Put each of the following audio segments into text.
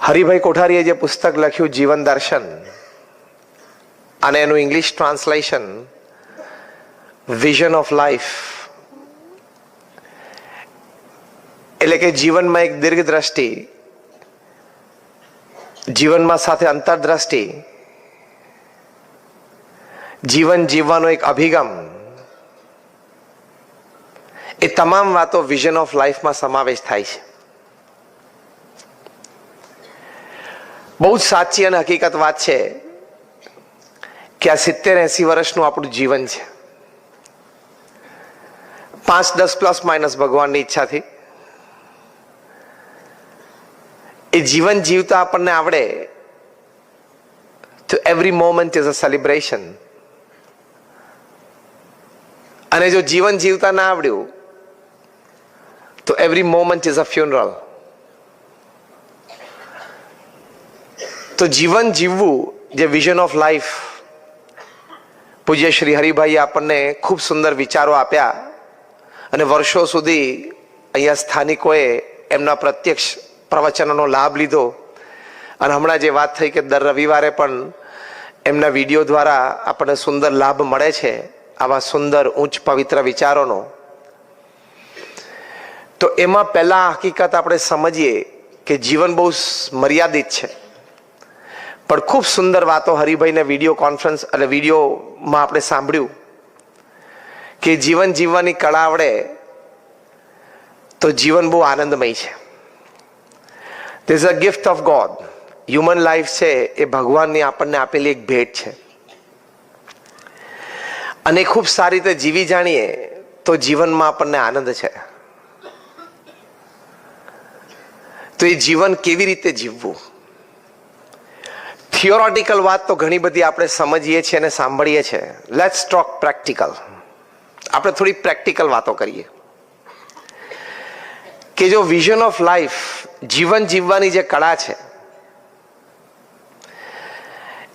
હરિભાઈ કોઠારીએ જે પુસ્તક લખ્યું જીવન દર્શન અને એનું English translation vision of life, એટલે કે જીવનમાં એક દીર્ઘ દ્રષ્ટિ, જીવનમાં સાથે અંતરદ્રષ્ટિ, જીવન જીવવાનો એક અભિગમ, એ તમામ વાતો વિઝન ઓફ લાઈફમાં સમાવેશ થાય છે. બહુ જ સાચી અને હકીકત વાત છે કે આ 70-80 વર્ષનું આપણું જીવન છે. 5-10 પ્લસ માઇનસ ભગવાનની ઈચ્છાથી એ જીવન જીવતા આપણને આવડે તો every moment is a celebration. અને જો જીવન જીવતા ના આવડ્યું તો every moment is a funeral. તો જીવન જીવવું, જે વિઝન ઓફ લાઈફ પૂજ્ય શ્રી હરિભાઈએ આપણને ખૂબ સુંદર વિચારો આપ્યા અને વર્ષો સુધી અહીંયા સ્થાનિકોએ એમના પ્રત્યક્ષ પ્રવચનોનો લાભ લીધો. અને હમણાં જે વાત થઈ કે દર રવિવારે પણ એમના વિડીયો દ્વારા આપણને સુંદર લાભ મળે છે આવા સુંદર ઉચ્ચ પવિત્ર વિચારોનો. તો એમાં પહેલા હકીકત આપણે સમજીએ કે જીવન બહુ મર્યાદિત છે, પણ ખૂબ સુંદર વાતો હરિભાઈને વિડીયો કોન્ફરન્સ અને વિડીયોમાં આપણે સાંભળ્યું કે જીવન જીવવાની કળા આવડે તો જીવન બહુ આનંદમય છે. This is a gift of God. Human life છે એ ભગવાનની આપણને આપેલી એક ભેટ છે અને ખૂબ સારી રીતે જીવી જાણીએ તો જીવનમાં આપણને આનંદ છે. તો એ જીવન કેવી રીતે જીવવું? થિયોરોટિકલ વાત તો ઘણી બધી આપણે સમજીએ છીએ અને સાંભળીએ છીએ. Let's talk practical. આપણે થોડી પ્રેક્ટિકલ વાતો કરીએ કે જો વિઝન ઓફ લાઈફ, જીવન જીવવાની જે કળા છે,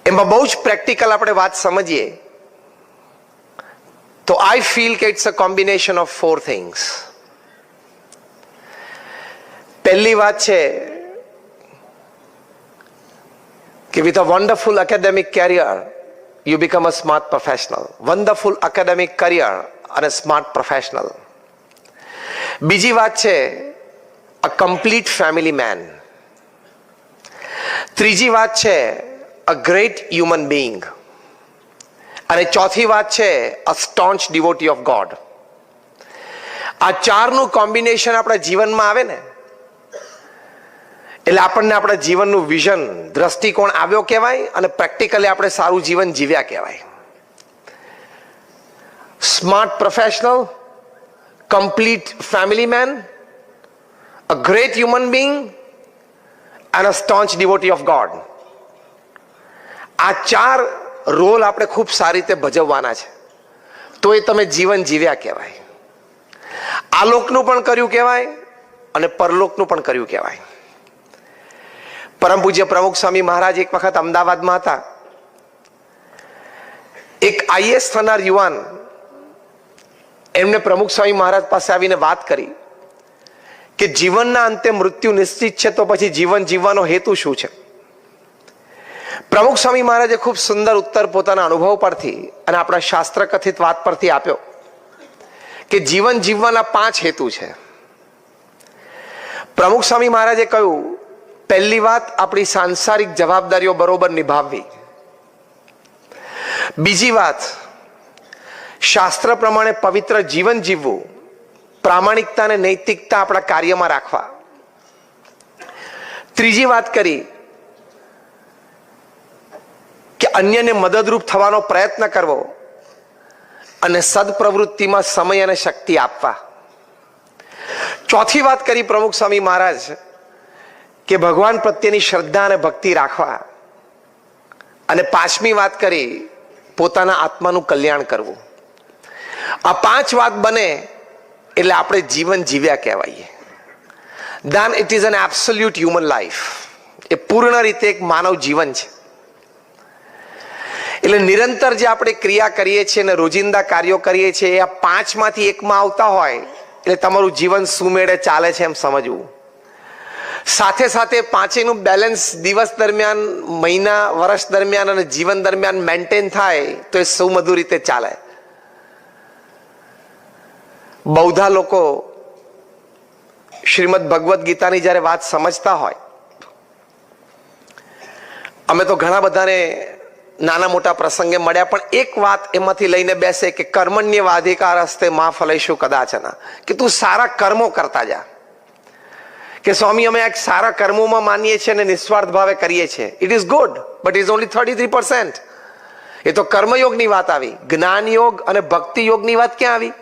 એમાં બહુ જ પ્રેક્ટિકલ આપણે વાત સમજીએ તો આઈ ફીલ કે it's a combination of 4 things. પહેલી વાત છે કે with a wonderful academic career you become a smart professional. Wonderful academic career and a smart professional. બીજી વાત છે a complete family man. ત્રીજી વાત છે a great human being. અને ચોથી વાત છે a staunch devotee of God. આ ચારનું કોમ્બિનેશન આપણા જીવનમાં આવે ને એટલે આપણને આપણા જીવનનું વિઝન, દ્રષ્ટિકોણ આવ્યો કહેવાય અને પ્રેક્ટિકલી આપણે સારું જીવન જીવ્યા કહેવાય. Smart professional, complete family man, a great human being and a staunch devotee of God. આ ચાર રોલ આપણે ખૂબ સારી રીતે ભજવવાના છે તો એ તમે જીવન જીવ્યા કહેવાય. આ લોકનું પણ કર્યું કહેવાય અને પરલોકનું પણ કર્યું કહેવાય. પરમ પૂજ્ય પ્રમુખ સ્વામી મહારાજ એક વખત અમદાવાદમાં હતા. એક આઈએસ થનાર યુવાન એમને પ્રમુખ સ્વામી મહારાજ પાસે આવીને વાત કરી કે જીવનના અંતે મૃત્યુ નિશ્ચિત છે તો પછી જીવન જીવવાનો હેતુ શું છે? પ્રમુખ સ્વામી મહારાજે ખૂબ સુંદર ઉત્તર પોતાના અનુભવ પરથી અને આપણા શાસ્ત્ર કથિત વાત પરથી આપ્યો કે જીવન જીવવાના 5 હેતુ છે. પ્રમુખ સ્વામી મહારાજે કહ્યું, પહેલી વાત આપણી સાંસારિક જવાબદારીઓ બરોબર નિભાવવી. બીજી વાત શાસ્ત્ર પ્રમાણે પવિત્ર જીવન જીવવું, પ્રામાણિકતા અને નૈતિકતા આપણા કાર્યમાં રાખવા. ત્રીજી વાત કરી કે અન્યને મદદરૂપ થવાનો પ્રયત્ન કરવો અને સદપ્રવૃત્તિમાં સમય અને શક્તિ આપવા. ચોથી વાત કરી પ્રમુખ સ્વામી મહારાજ કે ભગવાન પ્રત્યેની શ્રદ્ધા અને ભક્તિ રાખવા. અને 5મી વાત કરી પોતાના આત્માનું કલ્યાણ કરવું. આ 5 વાત બને એટલે આપણે જીવન જીવ્યા કહેવાય. then it is an absolute human life. એ પૂર્ણ રીતે એક માનવ જીવન છે. એટલે નિરંતર જે આપણે ક્રિયા કરીએ છીએ અને રોજિંદા કાર્યો કરીએ છીએ આ 5માંથી એકમાં આવતા હોય એટલે તમારું જીવન સુમેળે ચાલે છે એમ સમજવું. સાથે સાથે પાંચેયનું બેલેન્સ દિવસ દરમિયાન, મહિના, વર્ષ દરમિયાન અને જીવન દરમિયાન મેન્ટેન થાય તો એ સુમધુર રીતે ચાલે. બૌદ્ધા લોકો શ્રીમદ ભગવદ્ ગીતાની જ્યારે વાત સમજતા હોય, અમે તો ઘણા બધાને નાના મોટા પ્રસંગે મળ્યા, પણ એક વાત એમાંથી લઈને બેસે કે કર્મણ્યવાધિકાર હસ્તે માં ફલેષુ કદાચન, કે તું સારા કર્મો કરતા જા. કે સ્વામી અમે એક સારા કર્મોમાં માનીએ છીએ અને નિસ્વાર્થ ભાવે કરીએ છીએ. It is good, but is only 33%. એ તો કર્મયોગની વાત આવી. જ્ઞાન યોગ અને ભક્તિ યોગની વાત ક્યાં આવી?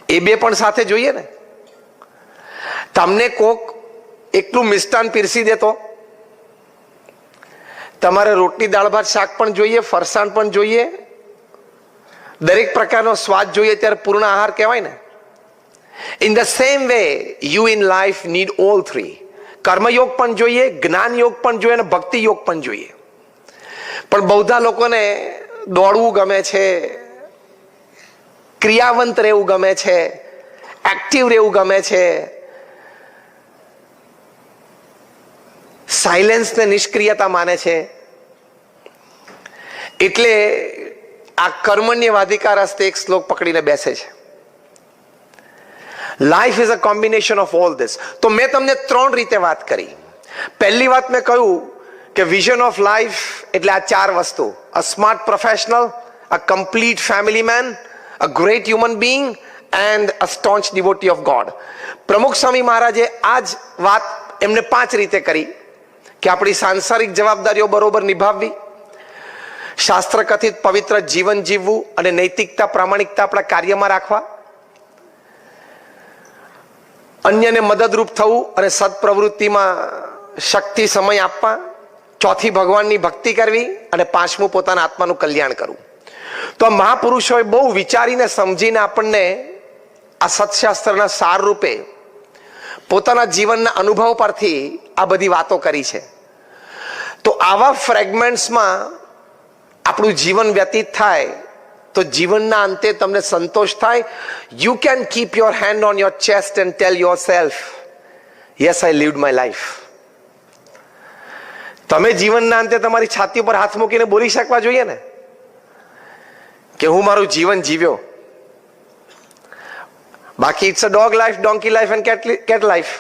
એ બે પણ સાથે જોઈએ ને. તમને કોક એકલું મિષ્ટાન પીરસી દેતો, તમારે રોટલી દાળ ભાત શાક પણ જોઈએ, ફરસાણ પણ જોઈએ, દરેક પ્રકારનો સ્વાદ જોઈએ, ત્યારે પૂર્ણ આહાર કહેવાય ને. In the same way, you in life need all three. કર્મયોગ પણ જોઈએ, જ્ઞાન યોગ પણ જોઈએ અને ભક્તિ યોગ પણ જોઈએ. પણ બૌદ્ધા લોકોને દોડવું ગમે છે, ક્રિયાવંત રહેવું ગમે છે, એક્ટિવ રહેવું ગમે છે, સાયલેન્સ ને નિષ્ક્રિયતા માને છે. એટલે આ કર્મણ્યવાધિકાર હસ્તે એક શ્લોક પકડીને બેસે છે. Life is a combination of all this. તો મેં તમને ત્રણ રીતે વાત કરી. પહેલી વાત મેં કહ્યું કે વિઝન ઓફ લાઈફ એટલે આ ચાર વસ્તુ: a smart professional, a complete family man, a great human being and a staunch devotee of God. Pramukh Swami મહારાજે આ જ વાત એમને 5 રીતે કરી કે આપણી સાંસારિક જવાબદારીઓ બરોબર નિભાવવી, શાસ્ત્ર કથિત પવિત્ર જીવન જીવવું અને નૈતિકતા, પ્રામાણિકતા આપણા કાર્યમાં રાખવા, અન્યને મદદરૂપ થવું અને સત્પ્રવૃત્તિમાં શક્તિ સમય આપવા, ચોથી ભગવાનની ભક્તિ કરવી અને પાંચમું પોતાના આત્માનું કલ્યાણ કરવું. તો આ મહાપુરુષોએ બહુ વિચારીને સમજીને આપણને આ સત્શાસ્ત્રના સાર રૂપે પોતાના જીવનના અનુભવ પરથી આ બધી વાતો કરી છે. તો આવા ફ્રેગમેન્ટ્સમાં આપણું જીવન વ્યતીત થાય તો જીવનના અંતે તમને સંતોષ થાય. You can keep your hand on your chest and tell your self, yes I lived my life. તમે જીવનના અંતે તમારી છાતી ઉપર હાથ મૂકીને બોલી શકવા જોઈએ ને કે હું મારું જીવન જીવ્યો. બાકી it's a dog life, donkey life and cat life.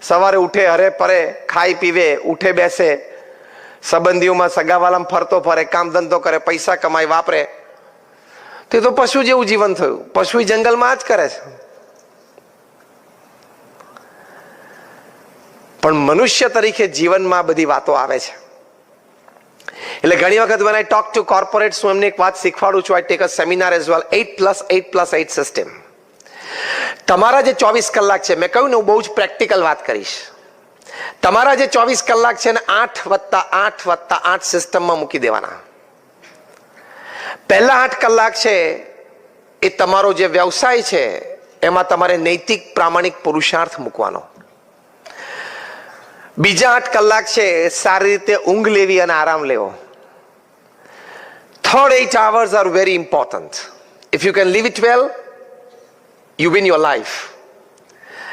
સવારે ઉઠે, હરે પરે, ખાઈ પીવે, ઉઠે બેસે, સંબંધીઓમાં સગાવાલામાં ફરતો ફરે, કામ ધંધો કરે, પૈસા કમાય, વાપરે. તે તો પશુ જેવું જીવન થયું. પશુ જંગલમાં જ કરે છે. પણ મનુષ્ય તરીકે જીવનમાં બધી વાતો આવે છે. એટલે ઘણી વખત when I talk to corporates, હું એમને એક વાત શીખવાડું છું. I take a seminar as well, 8+8+8 system. તમારા જે 24 કલાક છે, મેં કહ્યું ને હું બહુ જ પ્રેક્ટિકલ વાત કરીશ. તમારા જે 24 કલાક છે ને 8+8+8 સિસ્ટમમાં મૂકી દેવાના. પહેલા 8 કલાક છે એ તમારો જે વ્યવસાય છે એમાં તમારે નૈતિક, પ્રામાણિક પુરુષાર્થ મૂકવાનો. બીજા 8 કલાક છે સારી રીતે ઊંઘ લેવી અને આરામ લેવો. Third 8 hours are very important. If you can live it well, you win your life.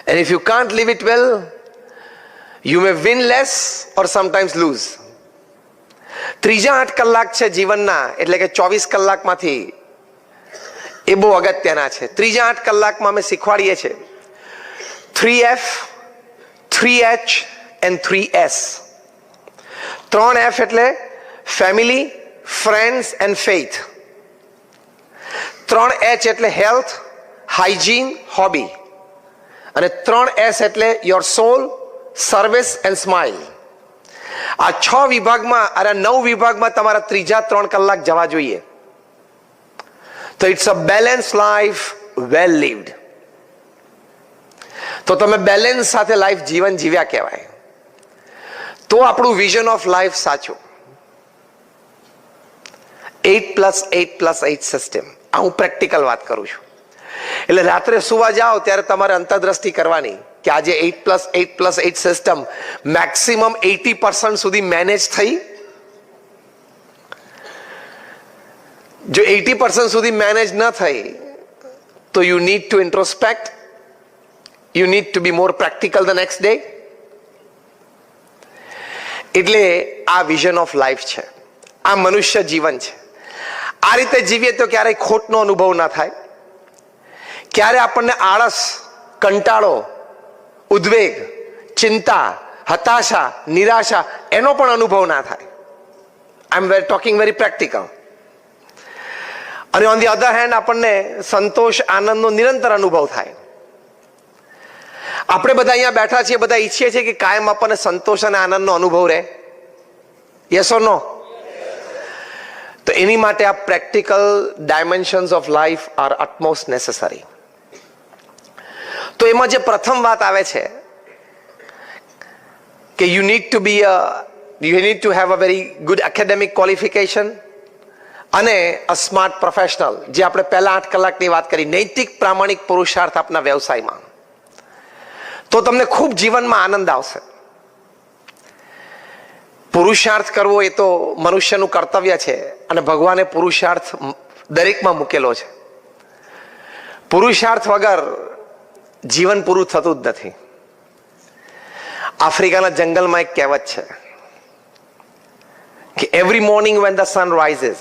And if you can't live it well, you may win less or sometimes lose. ત્રીજા 8 કલાક છે જીવનના, એટલે કે 24 કલાકમાંથી એ બહુ અગત્યના છે. ત્રીજા 8 કલાકમાં અમે શીખવાડીએ છીએ 3F, 3H and 3S. 3F એટલે family, friends and faith. 3H એટલે હેલ્થ, હાઇજીન, હોબી. અને 3S એટલે your soul, service and smile. આ 6 વિભાગમાં અને 9 વિભાગમાં તમારા ત્રીજા 3 કલાક જવા જોઈએ. તો ઇટ્સ અ બેલેન્સ લાઈફ, વેલ લીવડ. તો તમે બેલેન્સ સાથે લાઈફ જીવન જીવ્યા કહેવાય. તો આપણું વિઝન ઓફ લાઈફ સાચું. 8+8+8 સિસ્ટમ. આ હું પ્રેક્ટિકલ વાત કરું છું. એટલે રાત્રે સુવા જાઓ ત્યારે તમારે અંતરદ્રષ્ટિ કરવાની કે આજે 8+8+8 સિસ્ટમ મેક્સિમમ 80% સુધી મેનેજ થઈ. જો 80% સુધી મેનેજ ન થઈ તો you need to introspect you need to be more practical the next day. એટલે આ વિઝન ઓફ લાઈફ છે, આ મનુષ્ય જીવન છે. આ રીતે જીવીએ તો ક્યારેય ખોટનો અનુભવ ના થાય, ક્યારે આપણને આળસ, કંટાળો, ઉદ્વેગ, ચિંતા, હતાશા, નિરાશા એનો પણ અનુભવ ના થાય. આઈ એમ ટોકિંગ વેરી પ્રેક્ટિકલ. અને ઓન ધી અધર હેન્ડ આપણને સંતોષ, આનંદનો નિરંતર અનુભવ થાય. આપણે બધા અહીંયા બેઠા છીએ, બધા ઈચ્છીએ છીએ કે કાયમ આપણને સંતોષ અને આનંદનો અનુભવ રહે. Yes or no? તો એની માટે આ practical dimensions of life are utmost necessary. તો એમાં જે પ્રથમ વાત આવે છે કે you need to have a very good academic qualification અને અ સ્માર્ટ પ્રોફેશનલ. જે આપણે પહેલા 8 કલાકની વાત કરી, નૈતિક પ્રામાણિક પુરુષાર્થ આપના વ્યવસાયમાં, તો તમને ખૂબ જીવનમાં આનંદ આવશે. પુરુષાર્થ કરવો એ તો મનુષ્યનું કર્તવ્ય છે અને ભગવાને પુરુષાર્થ દરેકમાં મૂકેલો છે. પુરુષાર્થ વગર જીવન પૂરું થતું જ નથી. આફ્રિકાના જંગલમાં એક કહેવત છે કે every morning when the sun rises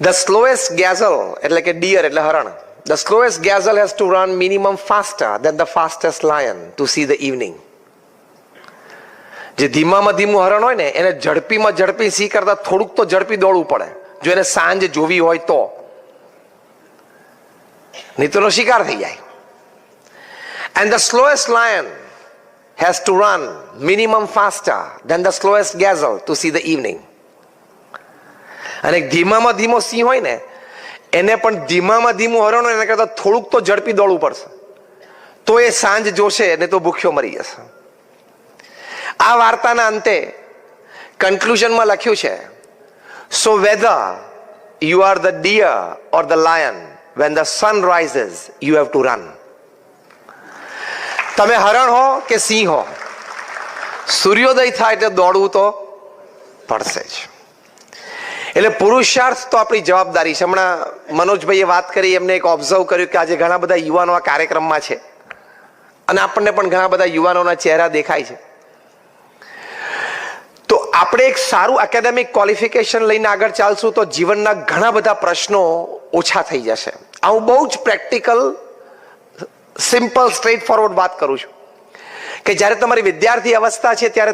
the slowest gazelle, એટલે કે ડિયર એટલે હરણ, the slowest gazelle has to run minimum faster than the fastest lion to see the evening. જે ધીમામાં ધીમું હરણ હોય ને એને ઝડપીમાં ઝડપી સી કરતા થોડુંક તો ઝડપી દોડવું પડે જો એને સાંજ જોવી હોય તો, નહીં તો શિકાર થઈ જાય. And the slowest lion has to run minimum faster than the slowest gazelle to see the evening. અને ધીમામાં ધીમો સિંહ હોય ને એને પણ ધીમામાં ધીમું હરણ હોય એના કરતા થોડુંક તો ઝડપી દોડવું પડશે તો એ સાંજ જોશે ને તો ભૂખ્યો મરી જશે. આ વાર્તાના અંતે કન્ક્લુઝનમાં લખ્યું છે, so whether you are the deer or the lion, when the sun rises you have to run. તમે હરણ હો કે સિંહ હો, સૂર્યોદય થાય એટલે દોડવું તો પડશે જ. એટલે પુરુષાર્થ તો આપણી જવાબદારી છે. હમણાં મનોજભાઈએ વાત કરી, એમને એક ઓબ્ઝર્વ કર્યું કે આજે ઘણા બધા યુવાનો આ કાર્યક્રમમાં છે અને આપણને પણ ઘણા બધા યુવાનોના ચહેરા દેખાય છે. તો આપણે એક સારું એકેડેમિક ક્વોલિફિકેશન લઈને આગળ ચાલશું તો જીવનના ઘણા બધા પ્રશ્નો ઓછા થઈ જશે. આ હું બહુ જ પ્રેક્ટિકલ, સિમ્પલ, સ્ટ્રેટ ફોરવર્ડ વાત કરું છું કે જ્યારે તમારી વિદ્યાર્થી અવસ્થા છે ત્યારે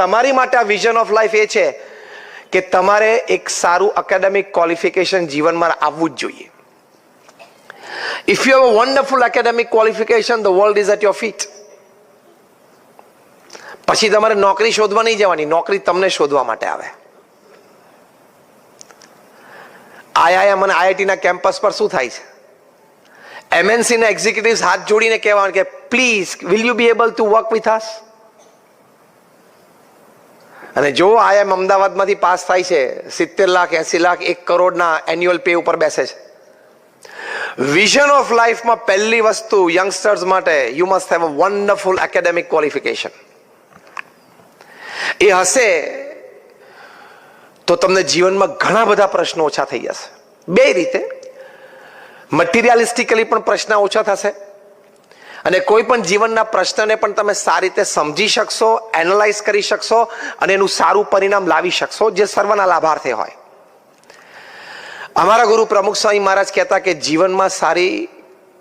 તમારી માટે આ વિઝન ઓફ લાઈફ એ છે કે તમારે એક સારું એકેડેમિક ક્વોલિફિકેશન જીવનમાં આવવું જ જોઈએ. If you have a wonderful academic qualification, the world is at your feet. પછી તમારે નોકરી શોધવા નહીં જવાની, નોકરી તમને શોધવા માટે આવે. આઈઆઈએમ અને આઈઆઈટીના કેમ્પસ પર શું થાય છે? એમએનસીના એક્ઝિક્યુટિવ્સ હાથ જોડીને કહેવાનું કે please will you be able to work with us. અને જો આઈઆઈએમ અમદાવાદમાંથી પાસ થાય છે, 70 લાખ, 80 લાખ, 1 કરોડના એન્યુઅલ પે ઉપર બેસે છે. વિઝન ઓફ લાઈફમાં પહેલી વસ્તુ યંગસ્ટર્સ માટે, you must have a wonderful academic qualification. એ હશે તો તમને જીવનમાં ઘણા બધા પ્રશ્નો ઓછા થઈ જશે. બે રીતે, મટીરિયાલિસ્ટિકલી પણ પ્રશ્ન ઓછા થશે અને કોઈ પણ જીવનના પ્રશ્નને પણ તમે સારી રીતે સમજી શકશો, એનાલાઇઝ કરી શકશો અને એનું સારું પરિણામ લાવી શકશો, જે સર્વના લાભાર્થે હોય. અમારા ગુરુ પ્રમુખ સ્વામી મહારાજ કહેતા કે જીવનમાં સારી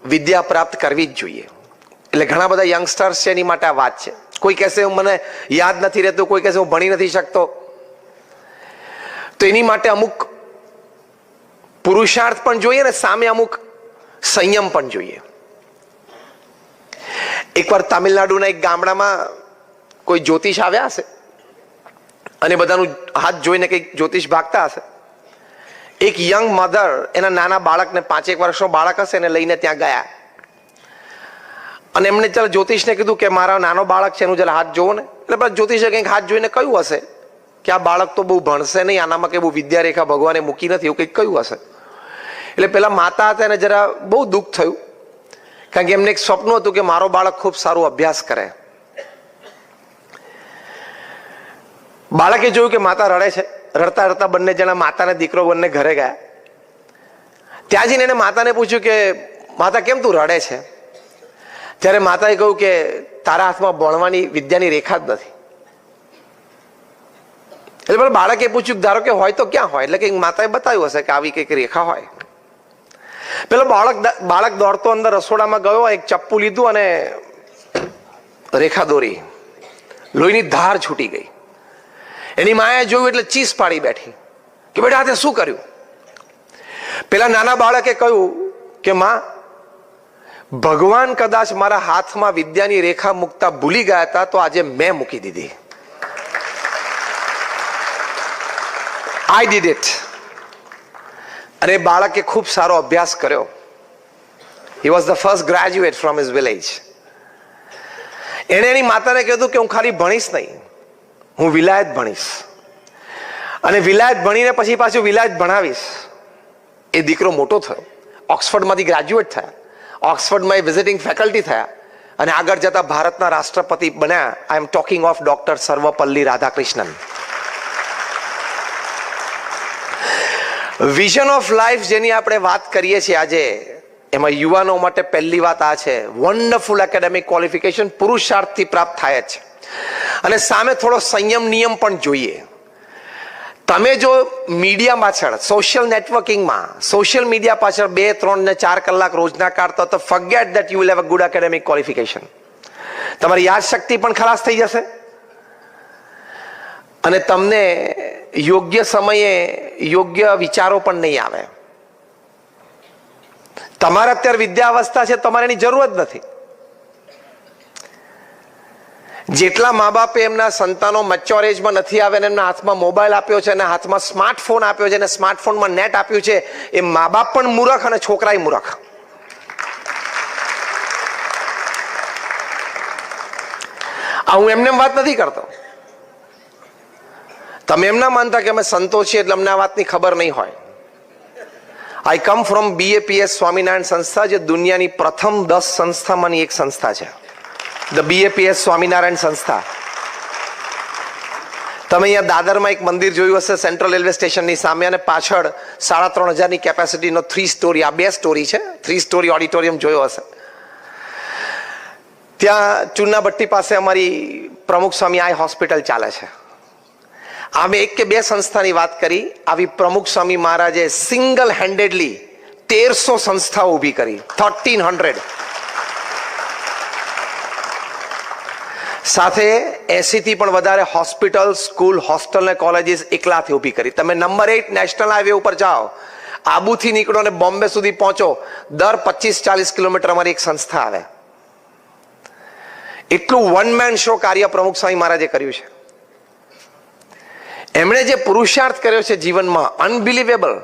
વિદ્યા પ્રાપ્ત કરવી જ જોઈએ. એટલે ઘણા બધા યંગસ્ટર્સ છે એની માટે આ વાત છે. કોઈ કહેશે મને યાદ નથી રહેતું, કોઈ કહેશે હું ભણી નથી શકતો. તો એની માટે અમુક પુરુષાર્થ પણ જોઈએ ને સામે અમુક સંયમ પણ જોઈએ. એકવાર તામિલનાડુના એક ગામડામાં કોઈ જ્યોતિષ આવ્યા હશે અને બધાનું હાથ જોઈને કંઈક જ્યોતિષ ભાગતા હશે. એક યંગ મધર એના નાના બાળકને, 5-1 વર્ષનો બાળક હશે, એને લઈને ત્યાં ગયા અને એમને ચાલ જ્યોતિષને કીધું કે મારા નાનો બાળક છે એનું જરા હાથ જોવો ને. એટલે પેલા જ્યોતિષે કંઈક હાથ જોઈને કહ્યું હશે કે આ બાળક તો બહુ ભણશે નહીં, આનામાં કંઈ બહુ વિદ્યારેખા ભગવાને મૂકી નથી, એવું કંઈક કહ્યું હશે. એટલે પેલા માતા હતા એને જરા બહુ દુઃખ થયું, કારણ કે એમને એક સ્વપ્ન હતું કે મારો બાળક ખૂબ સારું અભ્યાસ કરે. બાળકે જોયું કે માતા રડે છે. રડતા રડતા બંને જણા, માતા અને દીકરો બંને ઘરે ગયા. ત્યાં જઈને એને માતાને પૂછ્યું કે માતા કેમ તું રડે છે? ત્યારે માતાએ કહ્યું કે તારા હાથમાં ભણવાની વિદ્યાની રેખા જ નથી. એટલે પેલા બાળકે પૂછ્યું ધારો કે હોય તો ક્યાં હોય? એટલે કે માતાએ બતાવ્યું હશે કે આવી કઈક રેખા હોય. પેલો બાળક દોડતો અંદર રસોડામાં ગયો, એક ચપ્પુ લીધું અને રેખા દોરી. લોહીની ધાર છૂટી ગઈ. એની માએ જોયું એટલે ચીસ પાડી બેઠી કે બેટા તે શું કર્યું? પેલા નાના બાળકે કહ્યું કે માં, ભગવાન કદાચ મારા હાથમાં વિદ્યાની રેખા મૂકતા ભૂલી ગયા હતા તો આજે મેં મૂકી દીધી. I did it. અને બાળકે ખૂબ સારો અભ્યાસ કર્યો. He was the first graduate from his village. એણે એની માતાને કીધું કે હું ખાલી ભણીશ નહીં, હું વિલાયત ભણીશ અને વિલાયત ભણીને પછી પાછું વિલાયત ભણાવીશ. એ દીકરો મોટો થયો, ઓક્સફર્ડમાંથી ગ્રેજ્યુએટ થયા, ઓક્સફર્ડમાં એ વિઝિટિંગ ફેકલ્ટી થયા અને આગળ જતા ભારતના રાષ્ટ્રપતિ બન્યા. I am talking of doctor Sarvepalli Radhakrishnan. Vision of life જેની આપણે વાત કરીએ છીએ આજે, એમાં યુવાનો માટે પહેલી વાત આ છે, વન્ડરફુલ એકેડેમિક ક્વોલિફિકેશન પુરુષાર્થથી પ્રાપ્ત થાય છે અને સામે થોડો સંયમ નિયમ પણ જોઈએ. તમે જો મીડિયા પાછળ, સોશિયલ નેટવર્કિંગમાં, સોશિયલ મીડિયા પાછળ 2, 3 ને 4 કલાક રોજના કાઢતા તો forget that you will have a good academic qualification. તમારી યાદશક્તિ પણ ખલાસ થઈ જશે અને તમને યોગ્ય સમયે યોગ્ય વિચારો પણ નહીં આવે. તમારે અત્યારે વિદ્યાવસ્થા છે, તમારે એની જરૂર જ નથી. જેટલા મા બાપે એમના સંતાનો મેચ્યોર એજમાં નથી આવે ને એમના હાથમાં મોબાઈલ આપ્યો છે અને હાથમાં સ્માર્ટફોન આપ્યો છે અને સ્માર્ટફોનમાં નેટ આપ્યું છે, એ મા બાપ પણ મૂર્ખ અને છોકરાય મૂર્ખ. આ હું એમને વાત નથી કરતો. તમે એમ ના માનતા કે અમે સંતો છીએ એટલે અમને આ વાતની ખબર નહીં હોય. આઈ કમ ફ્રોમ BAPS સ્વામિનારાયણ સંસ્થા, જે દુનિયાની પ્રથમ 10 સંસ્થામાંની એક સંસ્થા છે, ધ BAPS સ્વામિનારાયણ સંસ્થા. તમે અહીંયા દાદરમાં એક મંદિર જોયું હશે સેન્ટ્રલ રેલવે સ્ટેશનની સામે, અને પાછળ 3,500 કેપેસિટીનો 3 સ્ટોરી, આ 2 સ્ટોરી છે, 3 સ્ટોરી ઓડિટોરિયમ જોયો હશે. ત્યાં ચુન્નાભટ્ટી પાસે અમારી પ્રમુખ સ્વામી આઈ હોસ્પિટલ ચાલે છે. અમે 1 કે 2 સંસ્થાની વાત કરી. આવી પ્રમુખ સ્વામી મહારાજે સિંગલ હેન્ડેડલી 1300 સંસ્થાઓ ઊભી કરી, 1300. સાથે 80 થી પણ વધારે હોસ્પિટલ, સ્કૂલ, હોસ્ટેલ ને કોલેજીસ એકલાથી ઊભી કરી. તમે નંબર 8 નેશનલ હાઈવે ઉપર જાઓ, આબુથી નીકળો અને બોમ્બે સુધી પહોંચો, દર 25-40 કિલોમીટર અમારી એક સંસ્થા આવે. એટલું વન મેન શો કાર્ય પ્રમુખ સ્વામી મહારાજે કર્યું છે. એમણે જે પુરુષાર્થ કર્યો છે જીવનમાં, અનબિલીવેબલ.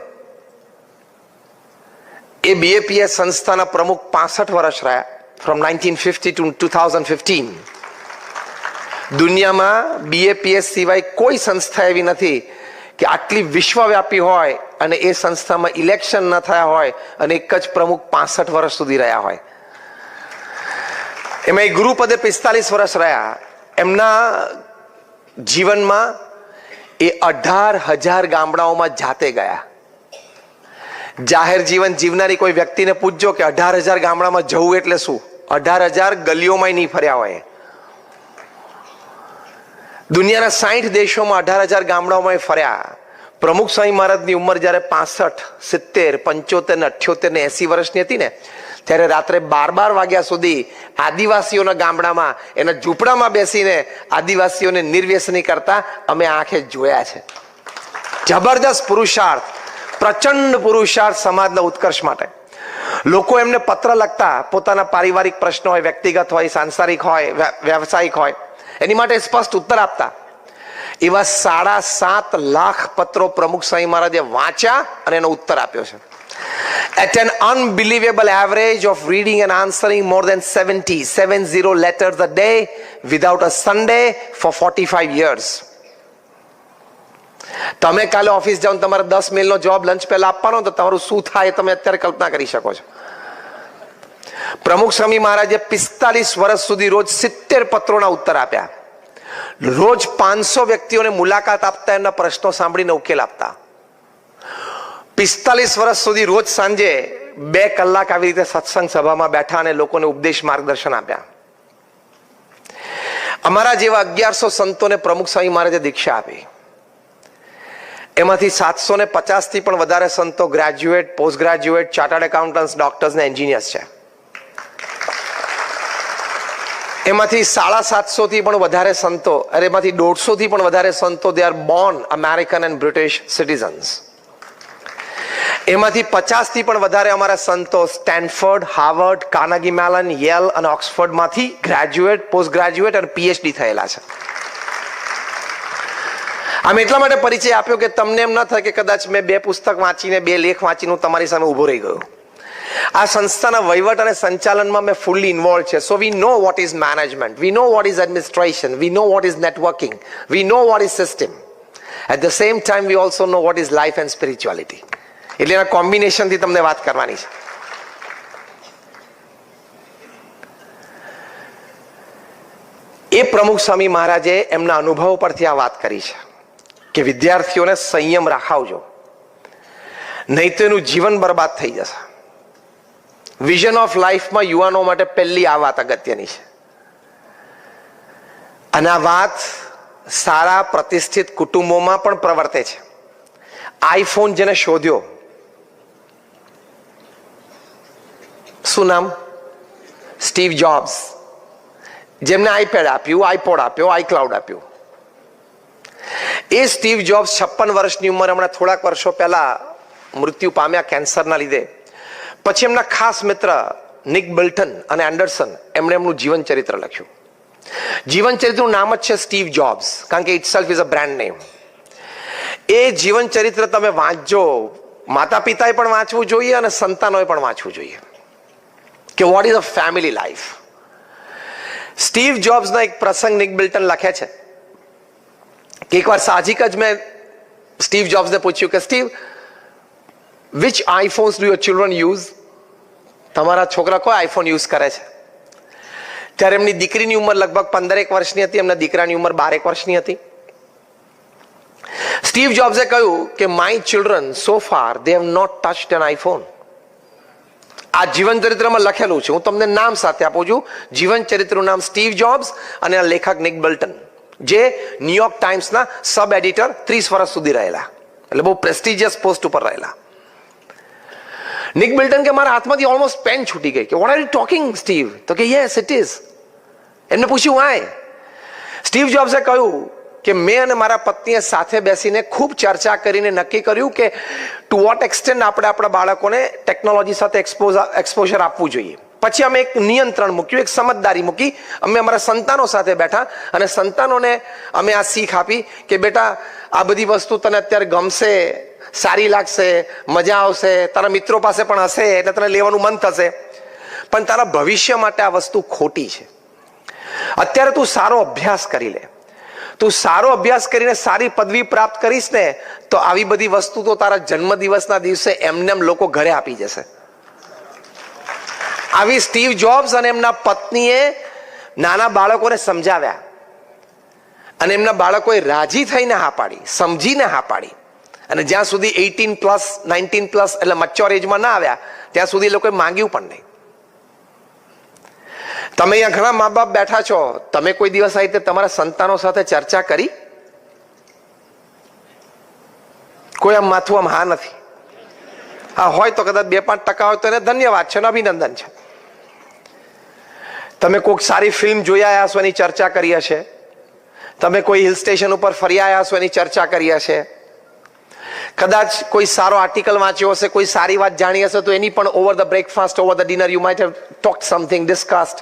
એ BAPS સંસ્થાના પ્રમુખ 65 વર્ષ રહ્યા, ફ્રોમ 1950 ટુ 2015. દુનિયામાં BAPS સિવાય કોઈ સંસ્થા એવી નથી કે આટલી વિશ્વવ્યાપી હોય અને એ સંસ્થામાં ઇલેક્શન ન થયા હોય અને એક જ પ્રમુખ 65 વર્ષ સુધી રહ્યા હોય. એમાં ગુરુપદે 45 વર્ષ રહ્યા. એમના જીવનમાં એ 18,000 ગામડાઓમાં જાતે ગયા. જાહેર જીવન જીવનારી કોઈ વ્યક્તિને પૂછજો કે 18,000 ગામડામાં જવું એટલે શું? 18,000 ગલીઓમાં નહીં ફર્યા હોય. દુનિયાના 60 દેશોમાં 18,000 ગામડાઓમાં ફર્યા. પ્રમુખ સ્વામી મહારાજની ઉંમર જયારે 65, 70, 75 ને 78 ને 80 વર્ષની હતી ને, ત્યારે રાત્રે 12 વાગ્યા સુધી આદિવાસીઓના ગામડામાં એના ઝૂંપડામાં બેસીને આદિવાસીઓને નિર્વ્યસની કરતા અમે આંખે જોયા છે. જબરદસ્ત પુરુષાર્થ, પ્રચંડ પુરુષાર્થ સમાજના ઉત્કર્ષ માટે. લોકો એમને પત્ર લખતા, પોતાના પારિવારિક પ્રશ્નો હોય, વ્યક્તિગત હોય, સાંસારિક હોય, વ્યવસાયિક હોય, એની માટે સ્પષ્ટ ઉત્તર આપતા. એવા 7.5 લાખ પત્રો પ્રમુખ સ્વામી મહારાજે વાંચ્યા અને એનો ઉત્તર આપ્યો છે. At an unbelievable average of reading and answering more than 70 letters a day without a Sunday for 45 years. તમે કાલે ઓફિસ જાઓ, તમારે 10 મેલનો જવાબ લંચ પહેલા આપવાનો, તો તમારું શું થાય તમે અત્યારે કલ્પના કરી શકો છો. પ્રમુખ સ્વામી મહારાજે 45 વર્ષ સુધી રોજ 70 પત્રોના ઉત્તર આપ્યા. રોજ 500 વ્યક્તિઓને મુલાકાત આપતા, એમના પ્રશ્નો સાંભળીને ઉકેલ આપતા. 45 વર્ષ સુધી રોજ સાંજે 2 કલાક આવી રીતે સત્સંગ સભામાં બેઠા અને લોકોને ઉપદેશ માર્ગદર્શન આપ્યા. અમારા જેવા 1100 સંતોને પ્રમુખ સ્વામી મહારાજે દીક્ષા આપી. એમાંથી 750 થી પણ વધારે સંતો graduate, post graduate, chartered accountants, doctors ને એન્જિનિયર્સ છે. એમાંથી 750 થી પણ વધારે સંતો, એમાંથી 150 થી પણ વધારે સંતો they are Born American and British citizens. એમાંથી 50 થી પણ વધારે અમારા સંતો Stanford, Harvard, Carnegie melon, Yale અને ઓક્સફોર્ડ માંથી ગ્રેજ્યુએટ, પોસ્ટ ગ્રેજ્યુએટ અને પીએચડી થયેલા છે. આમ એટલા માટે પરિચય આપ્યો કે તમને એમ ન થાય કે કદાચ મેં 2 પુસ્તક વાંચીને 2 લેખ વાંચીને તમારી સામે ઉભો રહી ગયો. આ સંસ્થાના વહીવટ અને સંચાલનમાં મેં ફૂલ્લી ઇન્વોલ્વ છે. So we know what is management, we know what is administration, we know what is networking, we know what is system. At the same time we also know what is life and spirituality. એટલે એના કોમ્બિનેશનથી તમને વાત કરવાની છે. એ પ્રમુખ સ્વામી મહારાજે એમના અનુભવ પરથી આ વાત કરી છે કે વિદ્યાર્થીઓને સંયમ રાખાવજો, નહીં તો એનું જીવન બરબાદ થઈ જશે. વિઝન ઓફ લાઈફમાં યુવાનો માટે પહેલી આ વાત અગત્યની છે. અને આ વાત સારા પ્રતિષ્ઠિત કુટુંબોમાં પણ પ્રવર્તે છે. આઈફોન જેને શોધ્યો, શું નામ? Steve jobs. જેમને આઈપેડ આપ્યું, આઈપોડ આપ્યો, આઈક્લાઉડ આપ્યું. એ સ્ટીવ જોબ્સ 56 વર્ષની ઉંમરે હમણાં થોડાક વર્ષો પહેલા મૃત્યુ પામ્યા કેન્સરના લીધે. પછી એમના ખાસ મિત્ર નિક બિલ્ટન અને એન્ડરસન એમણે એમનું જીવન ચરિત્ર લખ્યું. જીવન ચરિત્રનું નામ જ છે સ્ટીવ જોબ્સ, કારણ કે itself is a brand name. એ જીવન ચરિત્ર તમે વાંચજો. માતા પિતાએ પણ વાંચવું જોઈએ અને સંતાનોએ પણ વાંચવું જોઈએ કે what is a family life. Steve જોબ્સનો એક પ્રસંગ નિક બિલ્ટન લખે છે કે એકવાર સાહજિક જ મેં સ્ટીવ જોબ્સને પૂછ્યું કે Steve, which iPhones do your children use? તમારા છોકરા કોઈ આઈફોન યુઝ કરે છે? ત્યારે એમની દીકરીની ઉંમર લગભગ 15 વર્ષની હતી, એમના દીકરાની ઉંમર 12 વર્ષની હતી. સ્ટીવ જોબ્સે કહ્યું કે my children so far they have not touched an iPhone. આ જીવન ચરિત્રમાં લખેલું છે, હું તમને નામ સાથે આપું છું. જીવન ચરિત્રનું નામ સ્ટીવ જોબ્સ અને આ લેખક નિક બિલ્ટન, જે ન્યુયોર્ક ટાઈમ્સના સબ એડિટર 30 વર્ષ સુધી રહેલા, એટલે બહુ પ્રેસ્ટિજિયસ પોસ્ટ ઉપર રહેલા. નિક બિલ્ટન કે મારા હાથમાંથી ઓલમોસ્ટ પેન છૂટી ગઈ કે what are you talking Steve? તો કે યસ ઇટ ઇઝ. એમને પૂછ્યું વાય? સ્ટીવ જોબ્સે કહ્યું કે મેં અને મારા પત્નીએ સાથે બેસીને ખૂબ ચર્ચા કરીને નક્કી કર્યું કે ટુ વોટ એક્સટેન્ટ આપણે આપણા બાળકોને ટેકનોલોજી સાથે એક્સપોઝર આપવું જોઈએ. પછી અમે એક નિયંત્રણ મૂક્યું, એક સમજદારી મૂકી. અમે અમારા સંતાનો સાથે બેઠા અને સંતાનોને અમે આ શીખ આપી કે બેટા, આ બધી વસ્તુ તને અત્યારે ગમશે, સારી લાગશે, મજા આવશે, તારા મિત્રો પાસે પણ હશે એટલે તને લેવાનું મન થશે, પણ તારા ભવિષ્ય માટે આ વસ્તુ ખોટી છે. અત્યારે તું સારો અભ્યાસ કરી લે, તું સારો અભ્યાસ કરીને સારી પદવી પ્રાપ્ત કરીશ ને તો આવી બધી વસ્તુ તો તારા જન્મદિવસના દિવસે એમનેમ લોકો ઘરે આપી જશે. આવી સ્ટીવ જોબ્સ અને એમના પત્નીએ નાના બાળકોને સમજાવ્યા અને એમના બાળકોએ રાજી થઈને હા પાડી, સમજીને હા પાડી. અને જ્યાં સુધી 18+, 19+ એટલે મચ્યોર એજમાં ના આવ્યા ત્યાં સુધી લોકોએ માંગ્યું પણ નહીં. તમે અહીંયા ઘણા મા બાપ બેઠા છો, તમે કોઈ દિવસ આવી રીતે તમારા સંતાનો સાથે ચર્ચા કરી? કોઈ આમ માથું આમ હા નથી. હા હોય તો કદાચ 2-5% હોય તો એને ધન્યવાદ છે અને અભિનંદન છે. તમે કોઈક સારી ફિલ્મ જોઈ આવ્યા છો એની ચર્ચા કરી હશે, તમે કોઈ હિલ સ્ટેશન ઉપર ફરી આવ્યા છો એની ચર્ચા કરી હશે, કદાચ કોઈ સારો આર્ટિકલ વાંચ્યો હશે, કોઈ સારી વાત જાણી હશે તો એની પણ over the breakfast, over the dinner you might have talked something, discussed.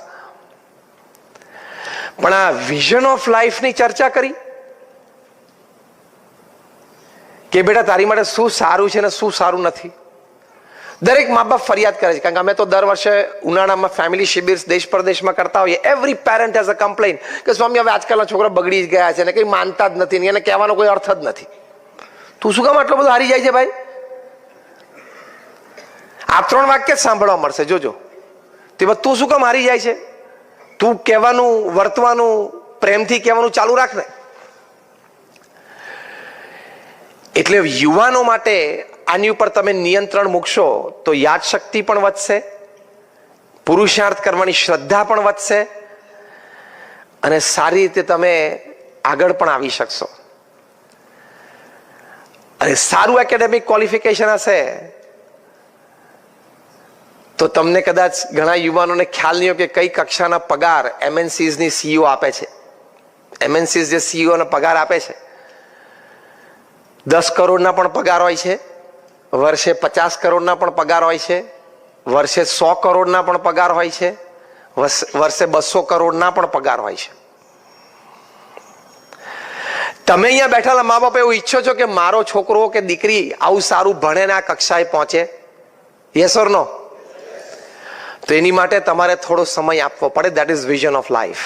પણ આ વિઝન ઓફ લાઈફની ચર્ચા કરી કે બેટા તારી માટે શું સારું છે ને શું સારું નથી? દરેક મા બાપ ફરિયાદ કરે છે, કારણ કે અમે તો દર વર્ષે ઉનાળામાં ફેમિલી શિબિર દેશ પરદેશમાં કરતા હોઈએ. Every parent has a complain કે સ્વામી હવે આજકાલના છોકરા બગડી જ ગયા છે ને કંઈ માનતા જ નથી, એને કહેવાનો કોઈ અર્થ જ નથી. તું શું કામ આટલો બધો હારી જાય છે ભાઈ? આ 3 વાક્ય જ સાંભળવા મળશે, જોજો. તે તું શું કામ હારી જાય છે? તું કહેવાનું, વર્તવાનું, પ્રેમથી કહેવાનું ચાલુ રાખ ને. એટલે યુવાનો માટે આની ઉપર તમે નિયંત્રણ મૂકશો તો યાદશક્તિ પણ વધશે, પુરુષાર્થ કરવાની શ્રદ્ધા પણ વધશે અને સારી રીતે તમે આગળ પણ આવી શકશો. અને સારું એકેડેમિક ક્વોલિફિકેશન હશે તો તમને કદાચ ઘણા યુવાનોને ખ્યાલ નહીં હોય કે કઈ કક્ષાના પગાર એમએનસીઝની સીઈઓ આપે છે. એમએનસીઝ જે સીઈઓને પગાર આપે છે 10 કરોડના પણ પગાર હોય છે, વર્ષે 50 કરોડના પણ પગાર હોય છે, વર્ષે 100 કરોડના પણ પગાર હોય છે, વર્ષે 200 કરોડના પણ પગાર હોય છે. તમે અહીંયા બેઠેલા મા બાપ એવું ઈચ્છો છો કે મારો છોકરો કે દીકરી આવું સારું ભણે ને આ કક્ષાએ પહોંચે? Yes or no? તો એની માટે તમારે થોડો સમય આપવો પડે. That is vision of life.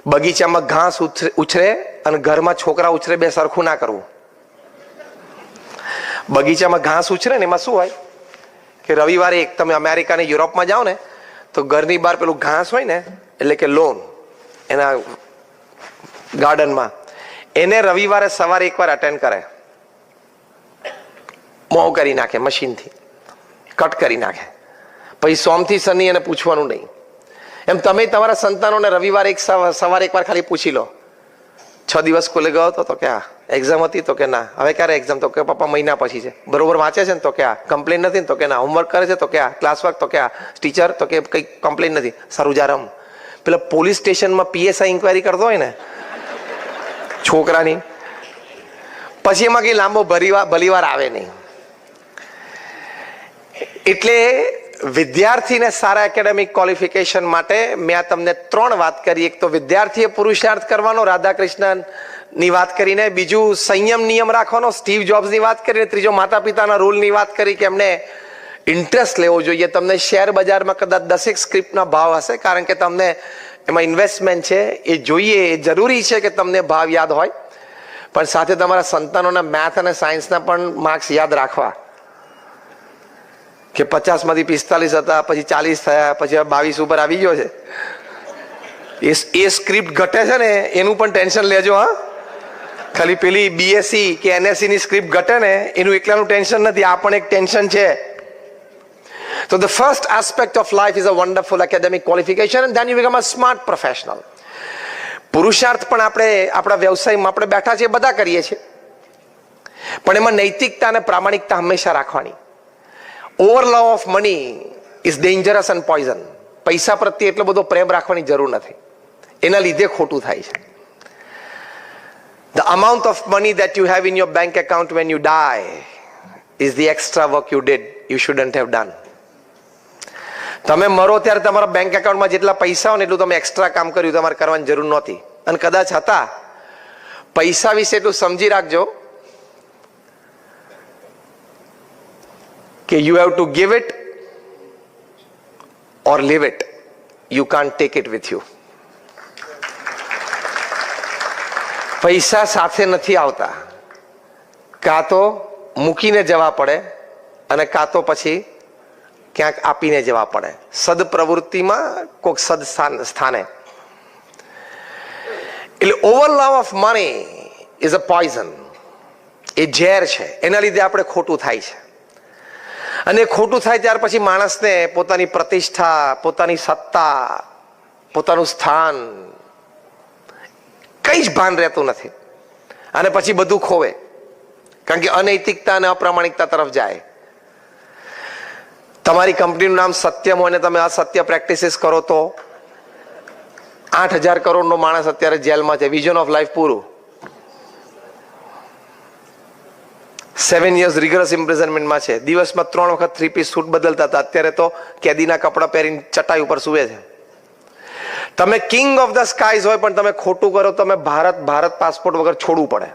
બગીચામાં ઘાસ ઉછરે અને ઘરમાં છોકરા ઉછરે, બે સરખું ના કરવું. બગીચામાં ઘાસ ઉછરે ને એમાં શું હોય કે રવિવારે એક તમે અમેરિકા ને યુરોપમાં જાઓ ને તો ઘરની બહાર પેલું ઘાસ હોય ને એટલે કે લોન એના ગાર્ડનમાં, એને રવિવારે સવારે એકવાર અટેન્ડ કરે, મોવ કરી નાખે, મશીનથી કટ કરી નાખે, પછી સોમથી શનિ એને પૂછવાનું નહીં. એમ તમે તમારા સંતાનોને રવિવારે સવારે એકવાર ખાલી પૂછી લો, 6 દિવસ સ્કૂલે ગયો હતો તો કે હા, એક્ઝામ હતી તો કે ના, હવે ક્યારે એક્ઝામ તો કે પપ્પા મહિના પછી છે, બરોબર વાંચે છે ને તો કે હા, કમ્પ્લેન નથી ને તો કે ના, હોમવર્ક કરે છે તો કે હા, ક્લાસ વર્ક તો કે હા, ટીચર તો કે કઈ કમ્પ્લેન નથી, સારું જા રમ. પેલા પોલીસ સ્ટેશનમાં પીએસઆઈ ઇન્કવાયરી કરતો હોય ને છોકરાની, પછી એમાં કઈ લાંબો ભલીવાર આવે નહીં. એટલે વિદ્યાર્થીને સારા એકેડેમિક ક્વોલિફિકેશન માટે મેં તમને 3 વાત કરી. એક તો વિદ્યાર્થીએ પુરુષાર્થ કરવાનો, રાધા કૃષ્ણની વાત કરીને, બીજું સંયમ નિયમ રાખવાનો, સ્ટીવ જોબ્સની વાત કરીને, ત્રીજો માતા પિતાના રોલની વાત કરી કે એમને ઇન્ટરેસ્ટ લેવો જોઈએ. તમને શેર બજારમાં કદાચ 10 સ્ક્રિપ્ટના ભાવ હશે કારણ કે તમને એમાં ઇન્વેસ્ટમેન્ટ છે, એ જોઈએ, એ જરૂરી છે કે તમને ભાવ યાદ હોય, પણ સાથે તમારા સંતાનોના મેથ અને સાયન્સના પણ માર્ક્સ યાદ રાખવા કે 50 માંથી 45 હતા, પછી 40 થયા, પછી 22 ઉપર આવી ગયો છે. એ સ્ક્રિપ્ટ ઘટે છે ને એનું પણ ટેન્શન લેજો. હા, ખાલી પેલી બીએસસી કે એનએસસી ની સ્ક્રિપ્ટ ઘટે ને એનું એકલાનું ટેન્શન નથી, આ પણ એક ટેન્શન છે. So the first aspect of life is a wonderful academic qualification and then you become a smart professional. પુરુષાર્થ પણ આપણે આપણા વ્યવસાયમાં આપણે બેઠા છીએ બધા કરીએ છીએ, પણ એમાં નૈતિકતા અને પ્રામાણિકતા હંમેશા રાખવાની. Over love of money is dangerous and poison. પૈસા પ્રત્યે એટલો બધો પ્રેમ રાખવાની જરૂર નથી, એના લીધે ખોટું થાય છે. The amount of money that you have in your bank account when you die is the extra work you did you shouldn't have done. તમે મરો ત્યારે તમારા બેંક એકાઉન્ટમાં જેટલા પૈસા હોય ને એટલું તમે એક્સ્ટ્રા કામ કર્યું, તમારે કરવાની જરૂર નહોતી. અને કદાચ હતા, પૈસા વિશે એટલું સમજી રાખજો કે you have to give it or leave it, you can't take it with you. પૈસા સાથે નથી આવતા, કાં તો મૂકીને જવા પડે અને કાં તો પછી ક્યાંક આપીને જવા પડે. સદપ્રવૃત્તિમાં કોઈક સદ સ્થાને. એટલે over love of money is a poison. એ ઝેર છે, એના લીધે આપણે ખોટું થાય છે. અને ખોટું થાય ત્યાર પછી માણસને પોતાની પ્રતિષ્ઠા, પોતાની સત્તા, પોતાનું સ્થાન કઈ જ ભાન રહેતું નથી અને પછી બધું ખોવે કારણ કે અનૈતિકતા અને અપ્રામાણિકતા તરફ જાય. તમારી કંપનીનું નામ સત્યમ હોય ને તમે અસત્ય પ્રેક્ટિસીસ કરો તો 8,000 કરોડનો માણસ અત્યારે જેલમાં છે, વિઝન ઓફ લાઈફ પૂરું. 7 years રિગરસ ઇમ્પ્રિઝનમેન્ટમાં છે, દિવસમાં 3 વખત 3-piece સૂટ બદલતા હતા, અત્યારે તો કેદીના કપડાં પહેરીને ચટાઈ ઉપર સૂવે છે. તમે કિંગ ઓફ ધ સ્કાઈઝ હોય પણ તમે ખોટું કરો, તમે ભારત પાસપોર્ટ વગર છોડવું પડે.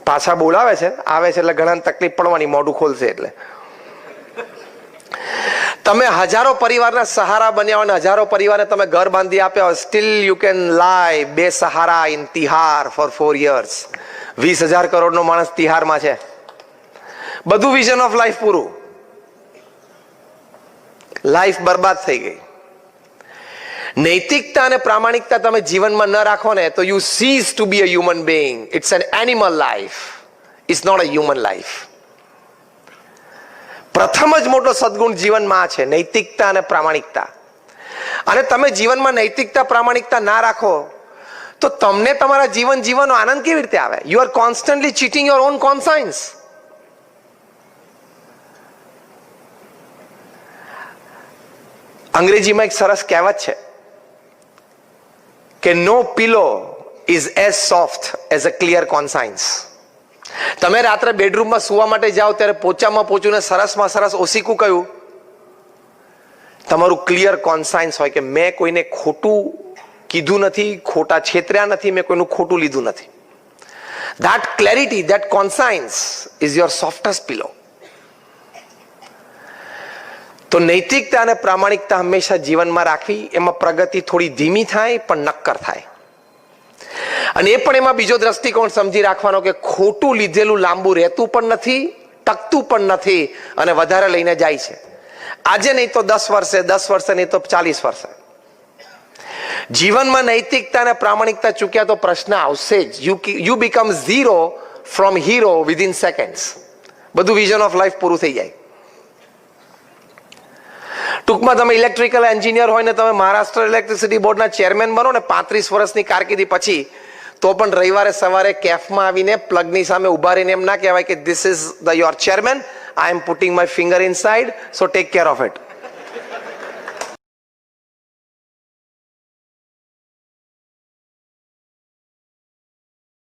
પાછા બોલાવે છે, આવે છે એટલે ઘણાને તકલીફ પડવાની, મોઢું ખોલશે એટલે. તમે હજારો પરિવારના સહારા બન્યા હોય, હજારો પરિવારને તમે ઘર બાંધી આપ્યા હોય, સ્ટીલ યુ કેન લાય બેસહારા ઇન તિહાર ફોર 4 years. 20,000 કરોડનો માણસ તિહારમાં છે, બધું વિઝન ઓફ લાઈફ પૂરું, લાઈફ બરબાદ થઈ ગઈ. નૈતિકતા અને પ્રામાણિકતા તમે જીવનમાં ન રાખો ને તો you cease to be a human being. It's an animal life, it's not a human life. પ્રથમ જ મોટો સદગુણ જીવનમાં આ છે, નૈતિકતા અને પ્રામાણિકતા. અને તમે જીવનમાં નૈતિકતા પ્રામાણિકતા ના રાખો તો તમને તમારા જીવન જીવવાનો આનંદ કેવી રીતે આવે? You are constantly cheating your own conscience. અંગ્રેજીમાં એક સરસ કહેવત છે કે no pillow is as soft as a clear conscience. તમે રાત્રે બેડરૂમમાં સુવા માટે જાઓ ત્યારે પોચામાં પોચુને સરસમાં સરસ ઓસીકું કહ્યું, તમારું ક્લિયર કોન્સાયન્સ હોય કે મેં કોઈને ખોટું કીધું નથી, ખોટા છેતર્યા નથી, મેં કોઈનું ખોટું લીધું નથી. That clarity, that conscience is your softest pillow. તો નૈતિકતા અને પ્રામાણિકતા હંમેશા જીવનમાં રાખવી. એમાં પ્રગતિ થોડી ધીમી થાય પણ નક્કર થાય. અને એ પણ એમાં બીજો દ્રષ્ટિકોણ સમજી રાખવાનો કે ખોટું લીધેલું લાંબુ રહેતું પણ નથી, ટકતું પણ નથી અને વધારે લઈને જાય છે. આજે નહીં તો 10 વર્ષે, 10 વર્ષે નહીં તો 40 વર્ષે. જીવનમાં નૈતિકતા અને પ્રામાણિકતા ચૂક્યા તો પ્રશ્ન આવશે જ. You become zero from hero within seconds. બધું વિઝન ઓફ લાઈફ પૂરું થઈ જાય. ટૂંકમાં તમે ઇલેક્ટ્રિકલ એન્જિનિયર હોય ને તમે મહારાષ્ટ્ર ઇલેક્ટ્રિસિટી બોર્ડના ચેરમેન બનો ને 35 વર્ષની કારકિર્દી પછી, તો પણ રવિવારે સવારે કેફમાં આવીને પ્લગની સામે ઉભા રહીને એમ ના કહેવાય કે this is your chairman, I am putting my finger inside, so take care of it.